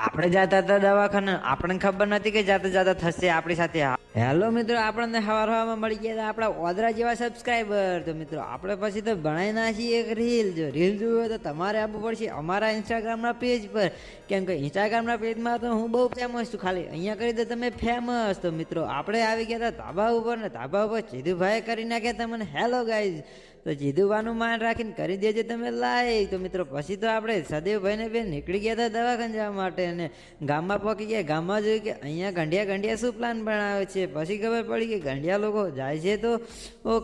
આપણે જતા હતા દવાખાને, આપણને ખબર નથી કે જાતા જાતા થશે આપણી સાથે. હેલો મિત્રો, આપણને હવાર હવામાં મળી ગયા હતા આપણા ઓદરા જેવા સબસ્ક્રાઈબર. તો મિત્રો આપણે પછી તો બનાવી નાખીએ એક રીલ. જો રીલ જોવો તો તમારે આવવું પડશે અમારા ઇન્સ્ટાગ્રામના પેજ પર, કેમ કે ઇન્સ્ટાગ્રામના પેજમાં તો હું બહુ ફેમસ છું. ખાલી અહીંયા કરી દો તમે ફેમસ. તો મિત્રો આપણે આવી ગયા હતા ધાબા ઉપર, ને ધાબા ઉપર જીધુભાઈ કરી નાખ્યા હતા મને હેલો ગાઈઝ. તો જીધુભાઈનું માન રાખીને કરી દેજો તમે લાઈક. તો મિત્રો પછી તો આપણે સદેવભાઈને બેન નીકળી ગયા હતા દવાખાને જવા માટે, અને ગામમાં પહોંચી ગયા. ગામમાં જોયું કે અહીંયા ગંઢિયા શું પ્લાન બનાવે છે. પછી ખબર પડી કે ગંઢિયા લોકો જાય છે તો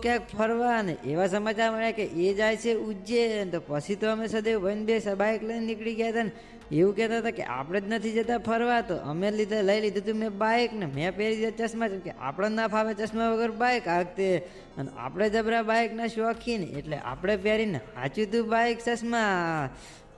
ક્યાંક ફરવા, ને એવા સમાચાર મળ્યા કે એ જાય છે ઉજ્જૈન. તો પછી તો અમે સદેવભાઈને બે બાઇક લઈને નીકળી ગયા હતા, ને એવું કહેતા હતા કે આપણે જ નથી જતા ફરવા. તો અમે લઈ લીધું હતું મેં બાઇક, ને મેં પહેરી દીધા ચશ્મા, કેમ કે આપણે ના ફાવે ચશ્મા વગર બાઇક હાંકતે, અને આપણે જબરા બાઇકના શોખીન એટલે આપણે પહેરીને હાચ્યું હતું બાઇક ચશ્મા.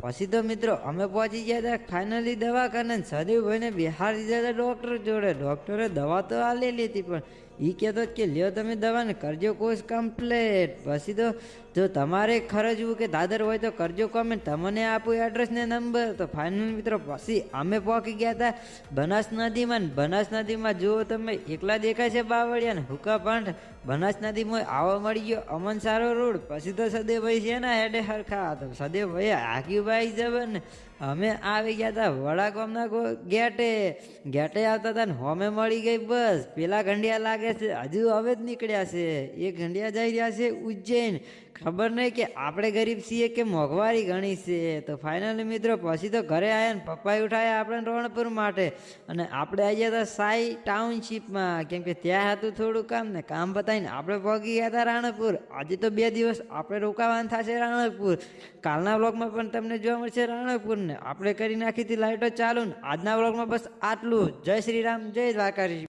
પછી તો મિત્રો અમે પહોંચી ગયા હતા ફાઇનલી દવાખાને. સદેવભાઈને બિહાર દીધા હતા ડૉક્ટર જોડે. ડૉક્ટરે દવા તો આલેલી હતી, પણ એ કહેતો કે લ્યો તમે દવાને કરજો કોર્સ કમ્પ્લેટ. પછી તો જો તમારે ખર્ચવું કે દાદર હોય તો કરજો કોમેન્ટ, તમને આપું એડ્રેસ ને નંબર. તો ફાઇનલ મિત્રો પછી અમે પહોંચી ગયા હતા બનાસ નદીમાં. બનાસ નદીમાં જુઓ તમે એકલા દેખાય છે બાવળિયા ને હુકા પાંઠ. બનાસ નદીમાં આવા મળી ગયો અમન સારો રોડ. પછી તો સદેવભાઈ છે ને હેડે હરખા. તો સદેવભાઈ હાકીભાઈ જબર ને અમે આવી ગયા હતા વડાગામના ગેટે આવતા હતા ને હોમે મળી ગઈ બસ. પેલા ગંઢિયા લાગે છે હજુ હવે જ નીકળ્યા છે, એ ગંઢિયા જઈ રહ્યા છે ઉજ્જૈન. ખબર નહીં કે આપણે ગરીબ છીએ કે મોંઘવારી ઘણી છે. તો ફાઇનલી મિત્રો પછી તો ઘરે આવ્યા ને પપ્પાએ ઉઠાયા આપણે રણપુર માટે, અને આપણે આવી ગયા હતા સાઈ ટાઉનશીપમાં, કેમ કે ત્યાં હતું થોડું કામ, ને કામ બતાવીને આપણે પહોંચી ગયા હતા રાણપુર. આજે તો 2 દિવસ આપણે રોકાવાનું થશે રાણપુર. કાલના વ્લોગમાં પણ તમને જોવા મળશે રાણપુર, ને આપણે કરી નાખી હતી લાઇટો ચાલુ. આજના વ્લોગમાં બસ આટલું. જય શ્રી રામ, જય દ્વારકાધીશ.